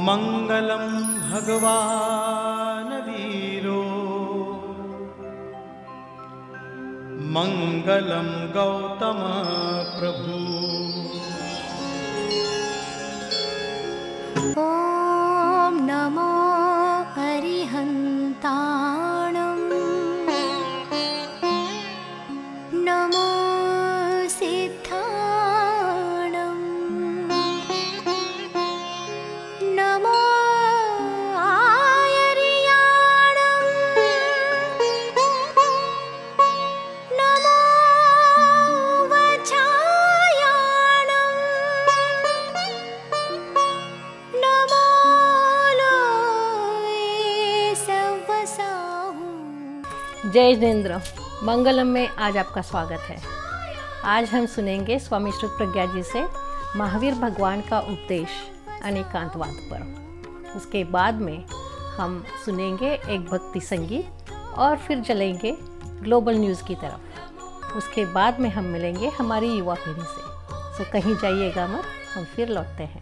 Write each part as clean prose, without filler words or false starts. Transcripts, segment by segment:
मंगलम भगवान वीरो मंगलम गौतम प्रभु। ओम नमो अरिहन्ताणं नमो सिद्धाणं नमो आयर्याणं नमो वचायाणं नमो लोये सवसाहु। जय जिनेंद्र। मंगलम में आज आपका स्वागत है। आज हम सुनेंगे स्वामी श्रुत प्रज्ञा जी से महावीर भगवान का उपदेश अनेकांतवाद पर। उसके बाद में हम सुनेंगे एक भक्ति संगीत और फिर चलेंगे ग्लोबल न्यूज़ की तरफ। उसके बाद में हम मिलेंगे हमारी युवा पीढ़ी से। सो कहीं जाइएगा मत, हम फिर लौटते हैं।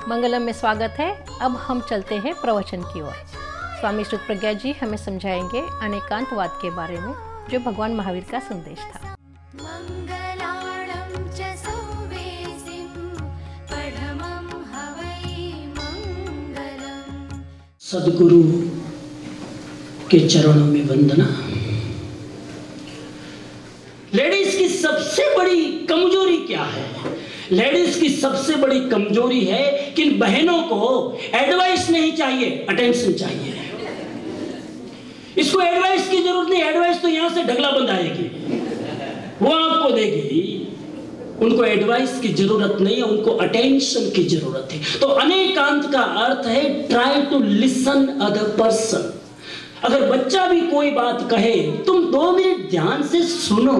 मंगलम में स्वागत है। अब हम चलते हैं प्रवचन की ओर। स्वामी श्रुत प्रज्ञा जी हमें समझाएंगे अनेकांतवाद के बारे में, जो भगवान महावीर का संदेश था। मंगलाणं च सौवेसिं पठमं हवै मंगलम्। सद्गुरु के चरणों में वंदना। लेडीज की सबसे बड़ी कमजोरी क्या है? लेडीज की सबसे बड़ी कमजोरी है कि इन बहनों को एडवाइस नहीं चाहिए, अटेंशन चाहिए। इसको एडवाइस की जरूरत नहीं, एडवाइस तो यहां से ढगला बंद आएगी, वो आपको देगी। उनको एडवाइस की जरूरत नहीं है, उनको अटेंशन की जरूरत है। तो अनेकांत का अर्थ है try to listen other person. अगर बच्चा भी कोई बात कहे, तुम 2 मिनट ध्यान से सुनो।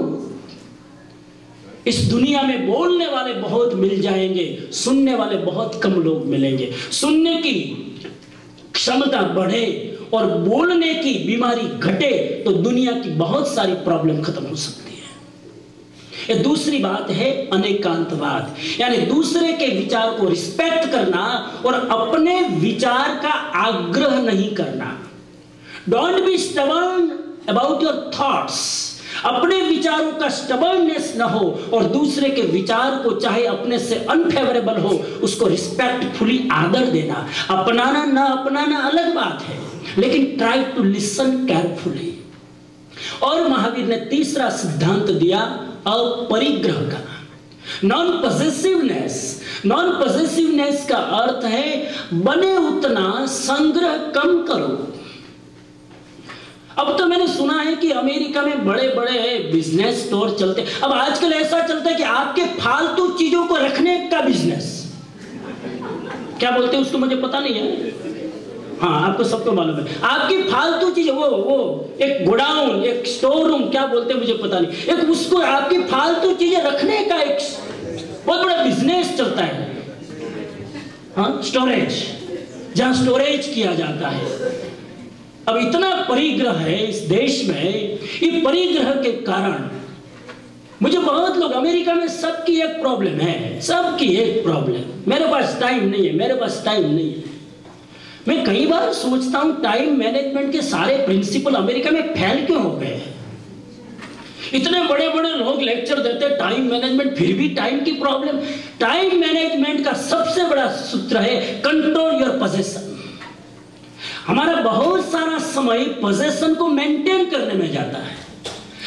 इस दुनिया में बोलने वाले बहुत मिल जाएंगे, सुनने वाले बहुत कम लोग मिलेंगे। सुनने की क्षमता बढ़े और बोलने की बीमारी घटे तो दुनिया की बहुत सारी प्रॉब्लम खत्म हो सकती है। ये दूसरी बात है अनेकांतवाद, यानी दूसरे के विचार को रिस्पेक्ट करना और अपने विचार का आग्रह नहीं करना। Don't be stubborn about your thoughts. अपने विचारों का स्टबर्ननेस न हो और दूसरे के विचार को चाहे अपने से अनफेवरेबल हो उसको रिस्पेक्टफुली आदर देना। अपनाना ना अपनाना अलग बात है, लेकिन ट्राई टू लिसन केयरफुली। और महावीर ने तीसरा सिद्धांत दिया अपरिग्रह का, नॉन पॉसेसिवनेस। नॉन पॉसेसिवनेस का अर्थ है बने उतना संग्रह कम करो। अब तो मैंने सुना है कि अमेरिका में बड़े बड़े बिजनेस स्टोर चलते। अब आजकल ऐसा चलता है कि आपके फालतू चीजों को रखने का बिजनेस, क्या बोलते हैं उसको मुझे पता नहीं है। हाँ, आपको सबको मालूम है। आपकी फालतू चीजें, वो एक गोडाउन, एक स्टोर रूम, क्या बोलते हैं मुझे पता नहीं, एक उसको आपकी फालतू चीजें रखने का एक बहुत बड़ा बिजनेस चलता है। हाँ, स्टोरेज, जहां स्टोरेज किया जाता है। अब इतना परिग्रह है इस देश में। ये परिग्रह के कारण मुझे बहुत लोग, अमेरिका में सबकी एक प्रॉब्लम है, सबकी एक प्रॉब्लम, मेरे पास टाइम नहीं है, मेरे पास टाइम नहीं है। मैं कई बार सोचता हूं टाइम मैनेजमेंट के सारे प्रिंसिपल अमेरिका में फैल क्यों हो गए हैं। इतने बड़े बड़े लोग लेक्चर देते हैं टाइम मैनेजमेंट, फिर भी टाइम की प्रॉब्लम। टाइम मैनेजमेंट का सबसे बड़ा सूत्र है कंट्रोल योर पोजेशन। हमारा बहुत सारा समय पोजेशन को मेंटेन करने में जाता है।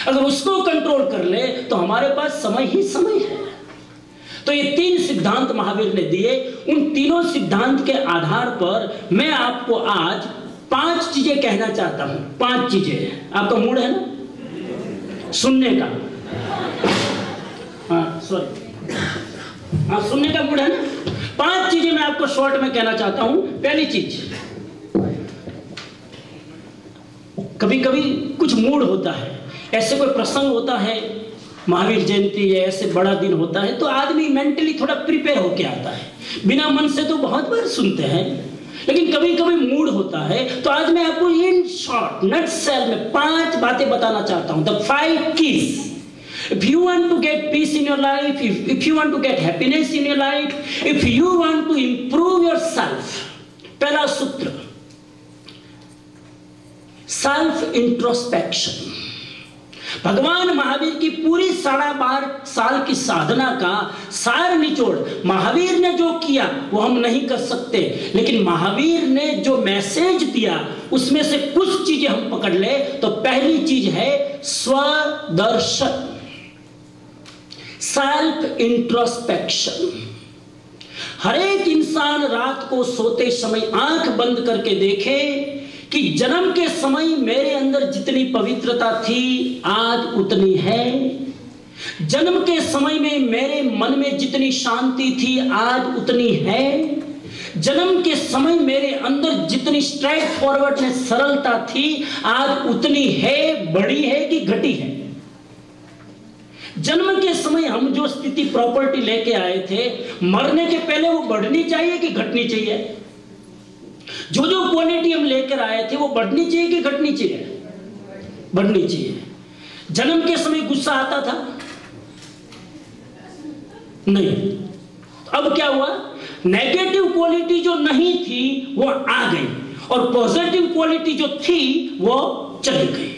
अगर उसको कंट्रोल कर ले तो हमारे पास समय ही समय है। तो ये 3 सिद्धांत महावीर ने दिए। उन तीनों सिद्धांत के आधार पर मैं आपको आज 5 चीजें कहना चाहता हूं। 5 चीजें। आपका मूड है ना सुनने का? हाँ, सॉरी, हाँ, सुनने का मूड है ना? 5 चीजें मैं आपको शॉर्ट में कहना चाहता हूं। पहली चीज, कभी कभी कुछ मूड होता है, ऐसे कोई प्रसंग होता है, महावीर जयंती है, ऐसे बड़ा दिन होता है, तो आदमी मेंटली थोड़ा प्रिपेयर होके आता है। बिना मन से तो बहुत बार सुनते हैं, लेकिन कभी कभी मूड होता है। तो आज मैं आपको इन शॉर्ट नटसेल में 5 बातें बताना चाहता हूं, the 5 keys If you want to get peace in your life, if you want to get happiness in your life, if you want to improve yourself, पहला सूत्र सेल्फ इंट्रोस्पेक्शन। भगवान महावीर की पूरी 12.5 साल की साधना का सार निचोड़ महावीर ने जो किया वो हम नहीं कर सकते, लेकिन महावीर ने जो मैसेज दिया उसमें से कुछ चीजें हम पकड़ ले तो पहली चीज है स्वदर्शन, सेल्फ इंट्रोस्पेक्शन। हर एक इंसान रात को सोते समय आंख बंद करके देखे कि जन्म के समय मेरे अंदर जितनी पवित्रता थी आज उतनी है, जन्म के समय में मेरे मन में जितनी शांति थी आज उतनी है, जन्म के समय मेरे अंदर जितनी स्ट्रेट फॉरवर्डनेस सरलता थी आज उतनी है, बढ़ी है कि घटी है। जन्म के समय हम जो स्थिति प्रॉपर्टी लेके आए थे, मरने के पहले वो बढ़नी चाहिए कि घटनी चाहिए? जो जो क्वालिटी हम लेकर आए थे वो बढ़नी चाहिए कि घटनी चाहिए? बढ़नी चाहिए। जन्म के समय गुस्सा आता था? नहीं। अब क्या हुआ? नेगेटिव क्वालिटी जो नहीं थी वो आ गई और पॉजिटिव क्वालिटी जो थी वो चली गई।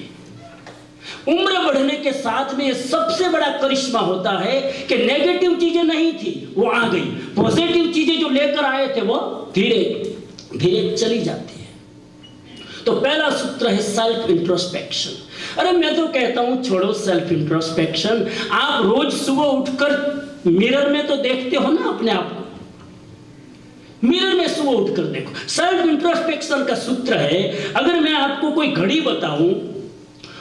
उम्र बढ़ने के साथ में सबसे बड़ा करिश्मा होता है कि नेगेटिव चीजें नहीं थी वो आ गई, पॉजिटिव चीजें जो लेकर आए थे वो धीरे धीरे चली जाती है। तो पहला सूत्र है सेल्फ इंट्रोस्पेक्शन। अरे मैं तो कहता हूं छोड़ो सेल्फ इंट्रोस्पेक्शन, आप रोज सुबह उठकर मिरर में तो देखते हो ना अपने आप को, मिरर में सुबह उठकर देखो। सेल्फ इंट्रोस्पेक्शन का सूत्र है, अगर मैं आपको कोई घड़ी बताऊं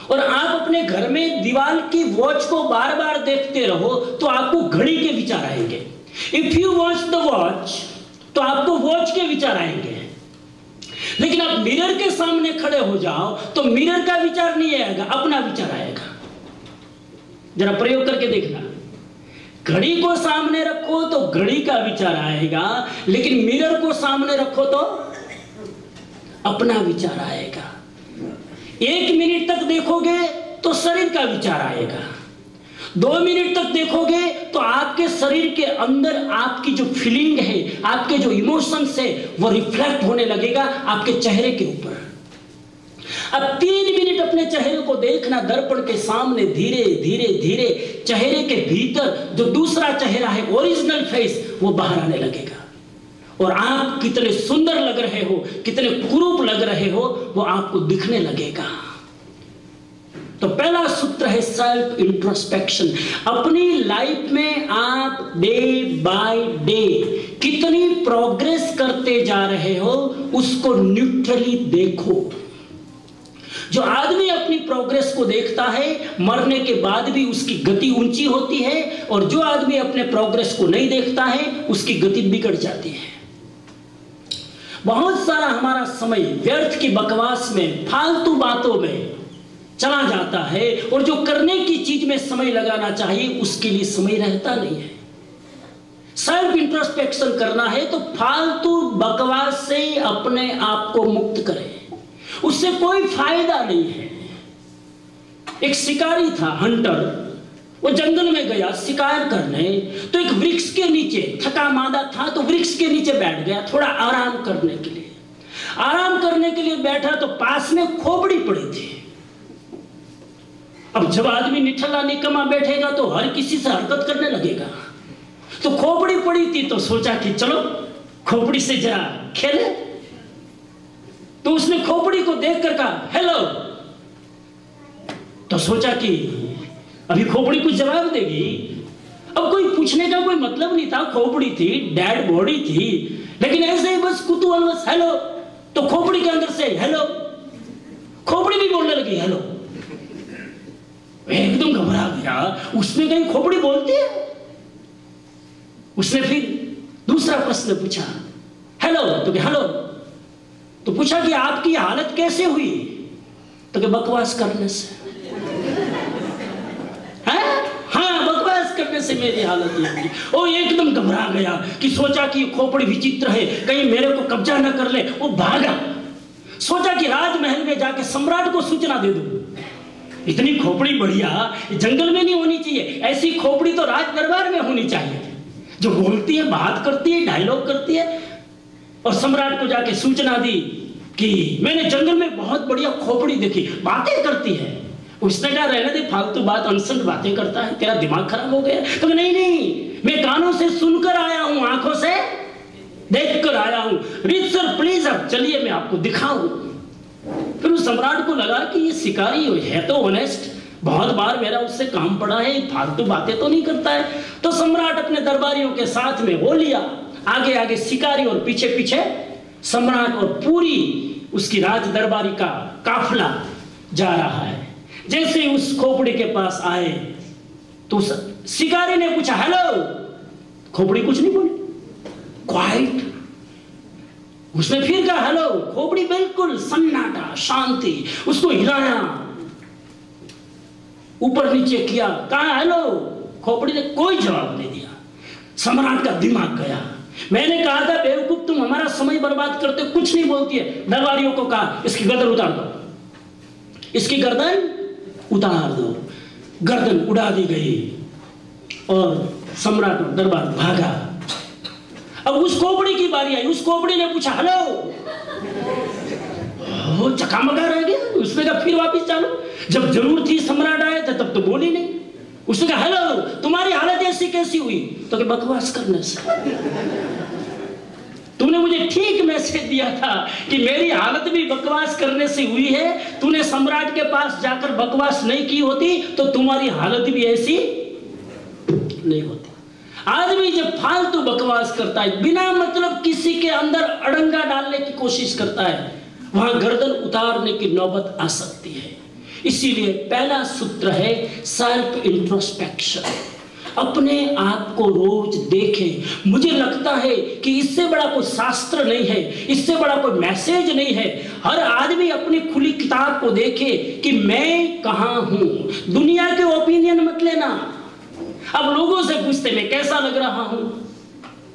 और आप अपने घर में दीवार की वॉच को बार बार देखते रहो तो आपको घड़ी के विचार आएंगे। If you watch the watch तो आपको वॉच के विचार आएंगे, लेकिन आप मिरर के सामने खड़े हो जाओ तो मिरर का विचार नहीं आएगा, अपना विचार आएगा। जरा प्रयोग करके देखना, घड़ी को सामने रखो तो घड़ी का विचार आएगा, लेकिन मिरर को सामने रखो तो अपना विचार आएगा। 1 मिनट तक देखोगे तो शरीर का विचार आएगा, 2 मिनट तक देखोगे तो आपके शरीर के अंदर आपकी जो फीलिंग है, आपके जो इमोशंस है वो रिफ्लेक्ट होने लगेगा आपके चेहरे के ऊपर। अब 3 मिनट अपने चेहरे को देखना दर्पण के सामने, धीरे धीरे धीरे चेहरे के भीतर जो दूसरा चेहरा है, ओरिजिनल फेस, वो बाहर आने लगेगा और आप कितने सुंदर लग रहे हो, कितने कुरूप लग रहे हो, वो आपको दिखने लगेगा। तो पहला सूत्र है सेल्फ इंट्रोस्पेक्शन। अपनी लाइफ में आप डे बाय डे कितनी प्रोग्रेस करते जा रहे हो उसको न्यूट्रली देखो। जो आदमी अपनी प्रोग्रेस को देखता है मरने के बाद भी उसकी गति ऊंची होती है, और जो आदमी अपने प्रोग्रेस को नहीं देखता है उसकी गति बिगड़ जाती है। बहुत सारा हमारा समय व्यर्थ की बकवास में, फालतू बातों में चला जाता है, और जो करने की चीज में समय लगाना चाहिए उसके लिए समय रहता नहीं है। सेल्फ इंट्रोस्पेक्शन करना है तो फालतू बकवास से अपने आप को मुक्त करें, उससे कोई फायदा नहीं है। एक शिकारी था, हंटर, वो जंगल में गया शिकार करने, तो एक वृक्ष के नीचे, थका मादा था तो वृक्ष के नीचे बैठ गया थोड़ा आराम करने के लिए। आराम करने के लिए बैठा तो पास में खोपड़ी पड़ी थी। अब जब आदमी निठल्ला निकम्मा बैठेगा तो हर किसी से हरकत करने लगेगा, तो खोपड़ी पड़ी थी तो सोचा कि चलो खोपड़ी से जरा खेले। तो उसने खोपड़ी को देखकर कहा हेलो, तो सोचा कि अभी खोपड़ी कुछ जवाब देगी। अब कोई पूछने का कोई मतलब नहीं था, खोपड़ी थी, डेड बॉडी थी, लेकिन ऐसे ही बस कुतूहलवश हेलो, तो खोपड़ी के अंदर से हेलो, खोपड़ी भी बोलने लगी हेलो। एकदम घबरा गया, उसने कहीं खोपड़ी बोलती है? उसने फिर दूसरा प्रश्न पूछा हेलो, तो क्या हेलो, तो पूछा कि आपकी हालत कैसे हुई? तो क्या बकवास करने से। हाँ, बकवास करने से मेरी हालत ये हुई। वो एकदम घबरा गया कि सोचा कि खोपड़ी विचित्र है, कहीं मेरे को कब्जा न कर ले। वो भागा, सोचा कि राजमहल में जाके सम्राट को सूचना दे दूं। इतनी खोपड़ी बढ़िया जंगल में नहीं होनी चाहिए, ऐसी खोपड़ी तो राज दरबार में होनी चाहिए, जो बोलती है, बात करती है, डायलॉग करती है। और सम्राट को जाके सूचना दी कि मैंने जंगल में बहुत बढ़िया खोपड़ी देखी, बातें करती है। उसने कहा रहने दे, फालतू बात, अनसंट बातें करता है, तेरा दिमाग खराब हो गया। तो नहीं नहीं, मैं कानों से सुनकर आया हूं, आंखों से देखकर आया हूं। रिच सर प्लीज अब चलिए मैं आपको दिखाऊं। फिर उस सम्राट को लगा कि ये शिकारी है तो ऑनेस्ट, बहुत बार मेरा उससे काम पड़ा है, फालतू बातें तो नहीं करता है। तो सम्राट अपने दरबारियों के साथ में वो लिया, आगे आगे शिकारी और पीछे पीछे सम्राट, और पूरी उसकी राज दरबारी का काफिला जा रहा है। जैसे ही उस खोपड़ी के पास आए तो शिकारी ने पूछा हेलो, खोपड़ी कुछ नहीं बोली, क्वाइट। उसने फिर कहा हेलो, खोपड़ी बिल्कुल सन्नाटा, शांति। उसको हिलाया, ऊपर नीचे किया, कहा हेलो, खोपड़ी ने कोई जवाब नहीं दिया। सम्राट का दिमाग गया। मैंने कहा था बेवकूफ, तुम हमारा समय बर्बाद करते, कुछ नहीं बोलती है। दरबारियों को कहा इसकी गर्दन उतार दो, इसकी गर्दन उतार दो। गर्दन उड़ा दी गई और सम्राट दरबार भागा। अब उस खोपड़ी की बारी आई। उस खोपड़ी ने पूछा हेलो, वो चकामका रह गया। उसने कहा फिर वापिस चालू। जब जरूर थी सम्राट आए थे तब तो बोली नहीं। उसने कहा हेलो, तुम्हारी हालत ऐसी कैसी हुई? तो कि बकवास करने से। तूने मुझे ठीक मैसेज दिया था कि मेरी हालत भी बकवास करने से हुई है। तूने सम्राट के पास जाकर बकवास नहीं की होती तो तुम्हारी हालत भी ऐसी नहीं होती। आदमी जब फालतू बकवास करता है, बिना मतलब किसी के अंदर अड़ंगा डालने की कोशिश करता है, वहां गर्दन उतारने की नौबत आ सकती है। इसीलिए पहला सूत्र है सेल्फ इंट्रोस्पेक्शन। अपने आप को रोज देखें। मुझे लगता है कि इससे बड़ा कोई शास्त्र नहीं है, इससे बड़ा कोई मैसेज नहीं है। हर आदमी अपनी खुली किताब को देखे कि मैं कहां हूं। दुनिया के ओपिनियन मत लेना। अब लोगों से पूछते मैं कैसा लग रहा हूं,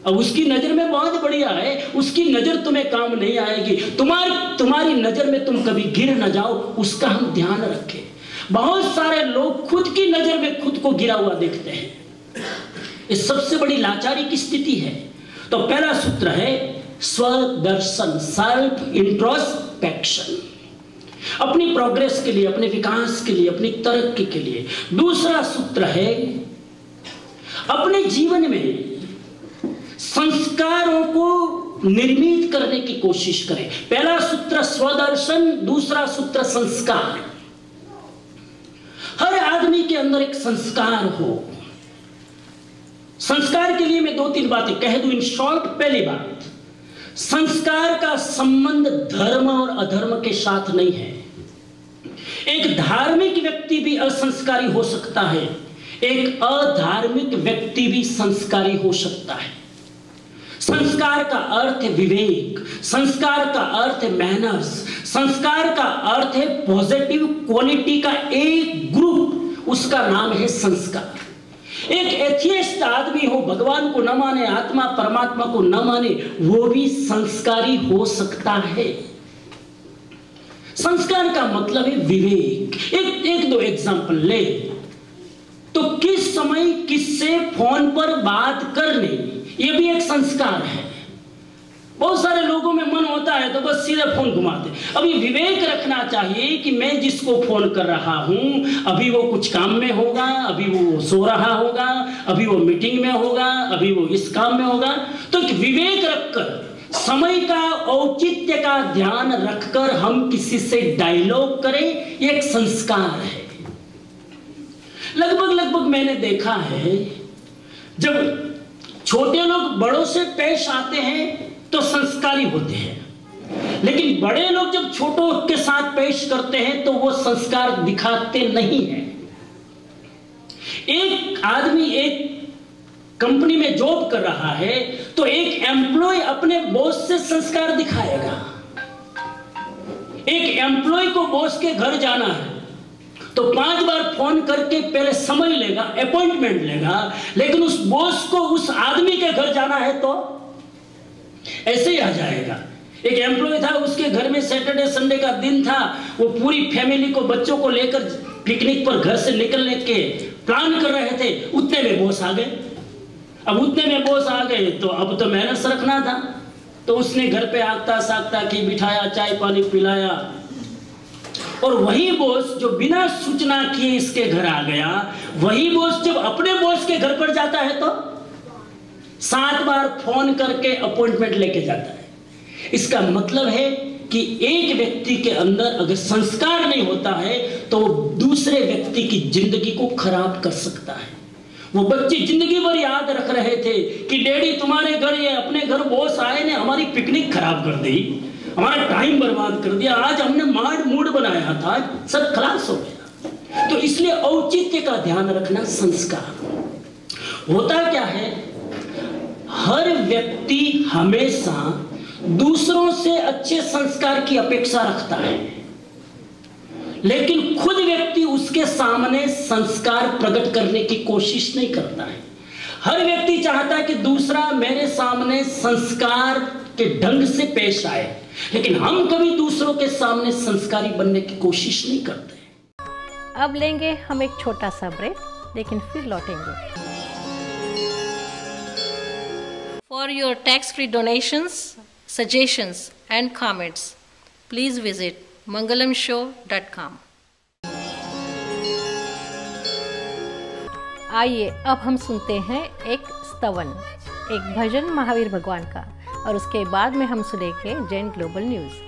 अब उसकी नजर में बहुत बढ़िया है, उसकी नजर तुम्हें काम नहीं आएगी। तुम्हारी नजर में तुम कभी गिर न जाओ, उसका हम ध्यान रखें। बहुत सारे लोग खुद की नजर में खुद को गिरा हुआ देखते हैं। इस सबसे बड़ी लाचारी की स्थिति है। तो पहला सूत्र है स्वदर्शन, सेल्फ इंट्रोस्पेक्शन, अपनी प्रोग्रेस के लिए, अपने विकास के लिए, अपनी तरक्की के लिए। दूसरा सूत्र है अपने जीवन में संस्कारों को निर्मित करने की कोशिश करें। पहला सूत्र स्वदर्शन, दूसरा सूत्र संस्कार। हर आदमी के अंदर एक संस्कार हो। संस्कार के लिए मैं 2-3 बातें कह दूं इन शॉर्ट। पहली बात, संस्कार का संबंध धर्म और अधर्म के साथ नहीं है। एक धार्मिक व्यक्ति भी असंस्कारी हो सकता है, एक अधार्मिक व्यक्ति भी संस्कारी हो सकता है। संस्कार का अर्थ है विवेक, संस्कार का अर्थ है मैनर्स, संस्कार का अर्थ है पॉजिटिव क्वालिटी का एक ग्रुप, उसका नाम है संस्कार। एक एथियस्ट आदमी हो, भगवान को न माने, आत्मा परमात्मा को न माने, वो भी संस्कारी हो सकता है। संस्कार का मतलब है विवेक। एक दो एग्जांपल ले तो किस समय किससे फोन पर बात करने, ये भी एक संस्कार है। बहुत सारे लोगों में मन होता है तो बस सीधे फोन घुमाते। अभी विवेक रखना चाहिए कि मैं जिसको फोन कर रहा हूं, अभी वो कुछ काम में होगा, अभी वो सो रहा होगा, अभी वो मीटिंग में होगा, अभी वो इस काम में होगा। तो विवेक रखकर, समय का औचित्य का ध्यान रखकर हम किसी से डायलॉग करें, ये एक संस्कार है। लगभग मैंने देखा है जब छोटे लोग बड़ों से पेश आते हैं तो संस्कारी होते हैं, लेकिन बड़े लोग जब छोटों के साथ पेश करते हैं तो वो संस्कार दिखाते नहीं हैं। एक आदमी एक कंपनी में जॉब कर रहा है तो एक एम्प्लॉय अपने बॉस से संस्कार दिखाएगा। एक एम्प्लॉय को बॉस के घर जाना है तो 5 बार फोन करके पहले समय लेगा, अपॉइंटमेंट लेगा, लेकिन उस बॉस को उस आदमी के घर जाना है तो ऐसे ही आ जाएगा। एक एम्प्लॉय था, उसके घर में सैटरडे संडे का दिन था, वो पूरी फैमिली को, बच्चों को लेकर पिकनिक पर घर से निकलने के प्लान कर रहे थे। उतने में बॉस आ गए। अब उतने में बॉस आ गए तो अब तो मैनर्स रखना था, तो उसने घर पे आगता सागता की बिठाया, चाय पानी पिलाया। और वही बॉस जो बिना सूचना किए इसके घर आ गया, वही बॉस जब अपने बॉस के घर पर जाता है तो 7 बार फोन करके अपॉइंटमेंट लेके जाता है। इसका मतलब है कि एक व्यक्ति के अंदर अगर संस्कार नहीं होता है तो वो दूसरे व्यक्ति की जिंदगी को खराब कर सकता है। वो बच्चे जिंदगी भर याद रख रहे थे कि डैडी तुम्हारे घर, ये अपने घर बॉस आए ने हमारी पिकनिक खराब कर दी, हमारा टाइम बर्बाद कर दिया, आज हमने मूड बनाया था, सब खलास हो गया। तो इसलिए औचित्य का ध्यान रखना संस्कार। होता क्या है, हर व्यक्ति हमेशा दूसरों से अच्छे संस्कार की अपेक्षा रखता है, लेकिन खुद व्यक्ति उसके सामने संस्कार प्रकट करने की कोशिश नहीं करता है। हर व्यक्ति चाहता है कि दूसरा मेरे सामने संस्कार के ढंग से पेश आए, लेकिन हम कभी दूसरों के सामने संस्कारी बनने की कोशिश नहीं करते। अब लेंगे हम एक छोटा सा ब्रेक, लेकिन फिर लौटेंगे। For your tax-free donations, suggestions and comments, please visit mangalamshow.com. आइए अब हम सुनते हैं एक स्तवन, एक भजन महावीर भगवान का, और उसके बाद में हम सुनेंगे Jain global news.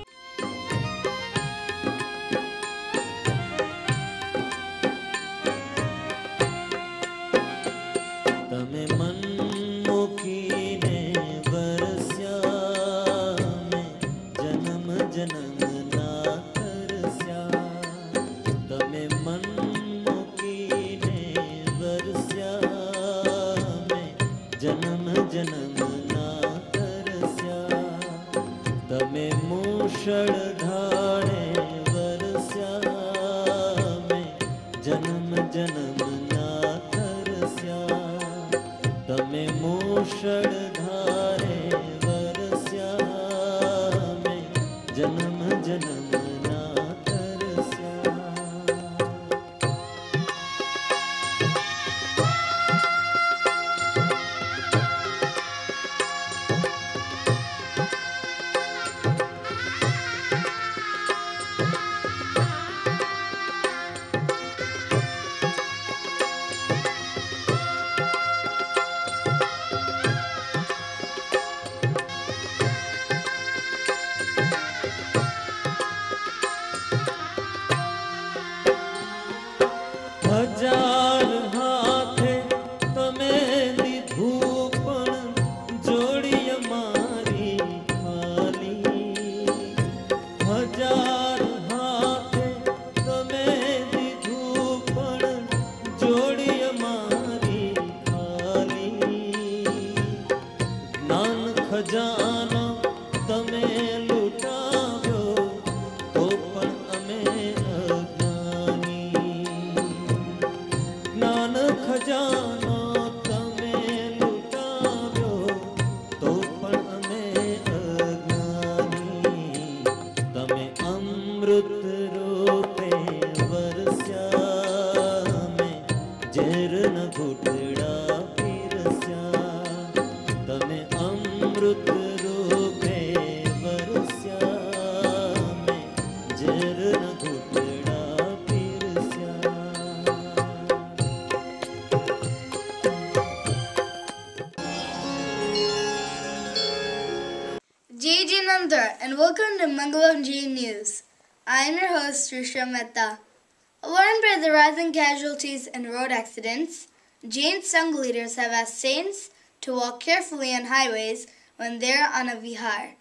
Jai Jinandra and welcome to Mangalam Jain News. I am your host, Risha Mehta. Alarmed by the rising casualties and road accidents, Jain Sangh leaders have asked saints to walk carefully on highways when they are on a vihar.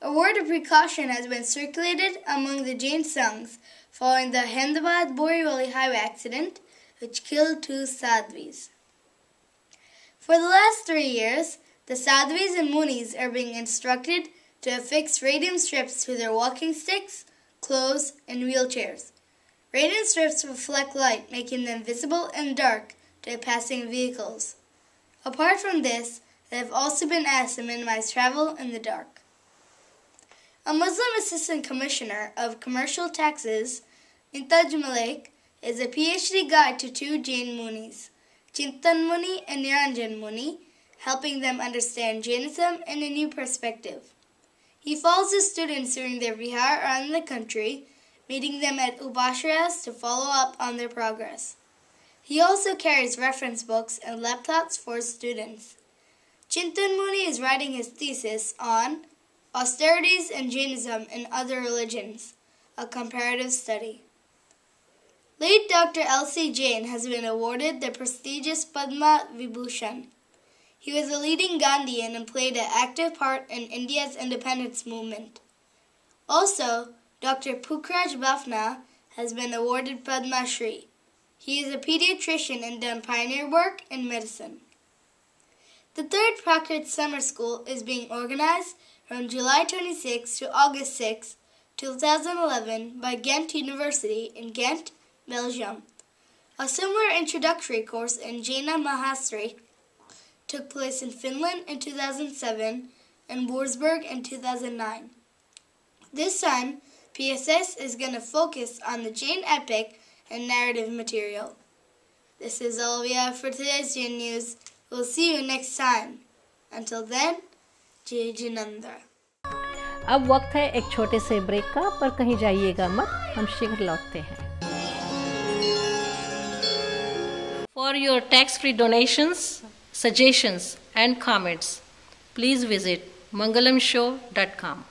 A word of precaution has been circulated among the Jain Sanghs following the Ahmedabad-Borivali highway accident which killed 2 sadhvis. For the last 3 years, the sadhvis and munis are being instructed to affix radium strips to their walking sticks, clothes, and wheelchairs. Radium strips reflect light, making them visible in dark to passing vehicles. Apart from this, they have also been asked to minimize travel in the dark. A Muslim Assistant Commissioner of Commercial Taxes, Intaj Malik, is a PhD guide to two Jain Munis, Chintan Muni and Niranjan Muni, helping them understand Jainism in a new perspective. He follows his students during their vihar around the country, meeting them at upashrayas to follow up on their progress. He also carries reference books and laptops for his students. Chintan Muni is writing his thesis on Austerities in Jainism and Other Religions, a comparative study. Late Dr. L.C. Jain has been awarded the prestigious Padma Vibhushan. He was a leading Gandhian and played an active part in India's independence movement. Also, Dr. Pukhraj Bafna has been awarded Padma Shri. He is a pediatrician and done pioneer work in medicine. The third Prakrit Summer School is being organized from July 26 to August 6, 2011 by Ghent University in Ghent, Belgium. A similar introductory course in Jaina Mahastri took place in Finland in 2007 and Wurzburg in 2009. This time, PSS is going to focus on the Jain epic and narrative material. This is all we have for today's Jain News. We'll see you next time. Until then, Jai Jinandra. अब वक्त है एक छोटे से break का, पर कहीं जाइएगा मत, हम शीघ्र लौटते हैं. For your tax-free donations, suggestions and comments, please visit mangalamshow.com.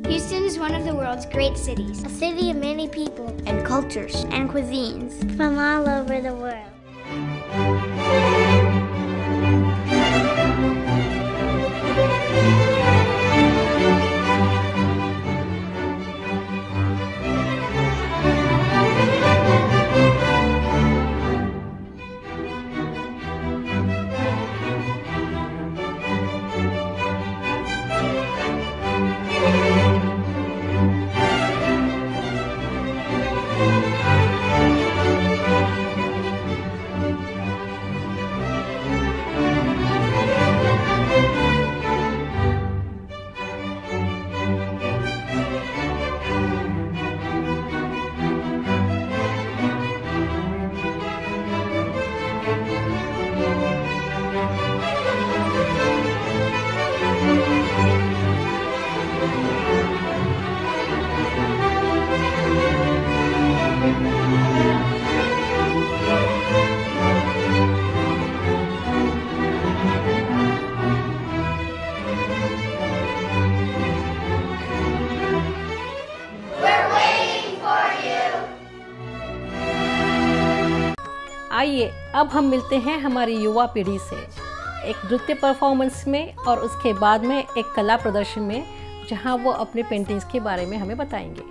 Houston is one of the world's great cities, a city of many people and cultures and cuisines from all over the world. आइए अब हम मिलते हैं हमारी युवा पीढ़ी से एक नृत्य परफॉर्मेंस में और उसके बाद में एक कला प्रदर्शन में, जहां वो अपने पेंटिंग्स के बारे में हमें बताएंगे।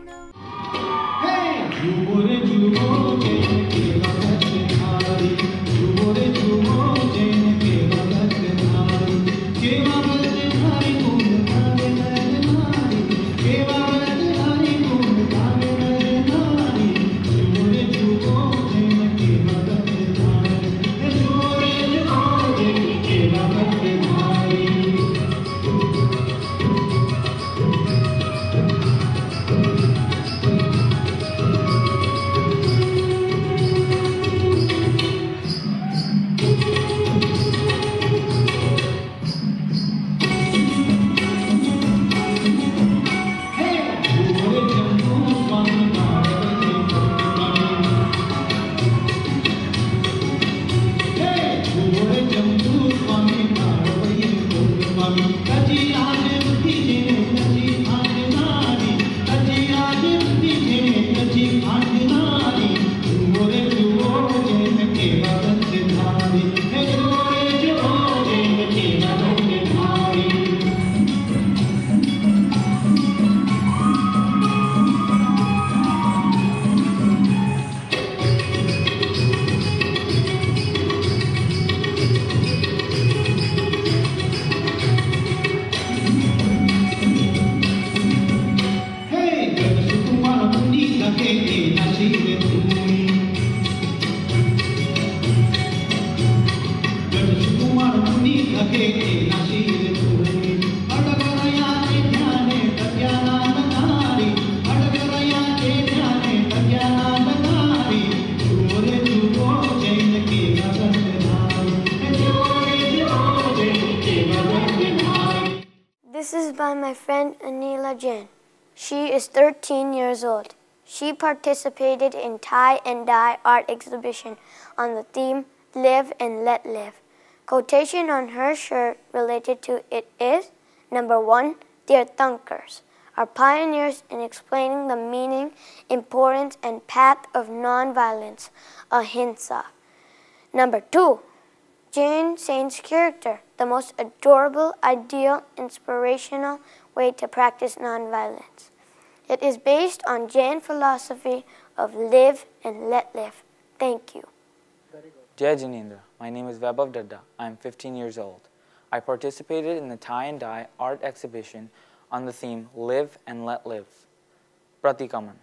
This is by my friend Anila Jain. She is 13 years old. She participated in tie and dye art exhibition on the theme Live and Let Live. Quotation on her shirt related to it is, number 1, Tirthankars are pioneers in explaining the meaning, importance, and path of non-violence, ahimsa. Number 2, Jain Saint's character, the most adorable, ideal, inspirational way to practice non-violence. It is based on Jain philosophy of live and let live. Thank you. Jai Jinendra. My name is Vaibhav Dadda. I am 15 years old. I participated in the tie and dye art exhibition on the theme Live and Let Live. Pratikaman.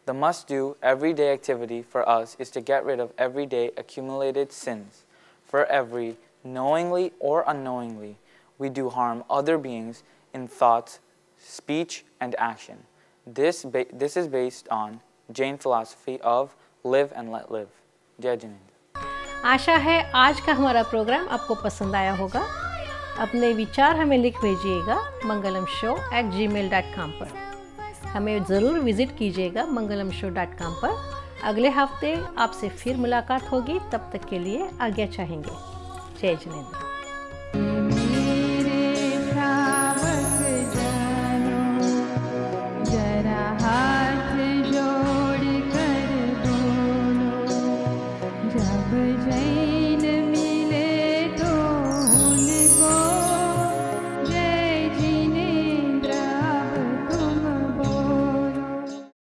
The must-do everyday activity for us is to get rid of everyday accumulated sins. For every, knowingly or unknowingly, we do harm other beings in thoughts, speech, and action. This is based on Jain philosophy of live and let live. Jai Jinendra. आशा है आज का हमारा programme आपको पसंद आया होगा। अपने विचार हमें लिख भेजिएगा mangalamshow@gmail.com पर। हमें ज़रूर विज़िट कीजिएगा mangalamshow.com पर। अगले हफ्ते आपसे फिर मुलाकात होगी, तब तक के लिए आज्ञा चाहेंगे। जय जिनेंद्र। जब जय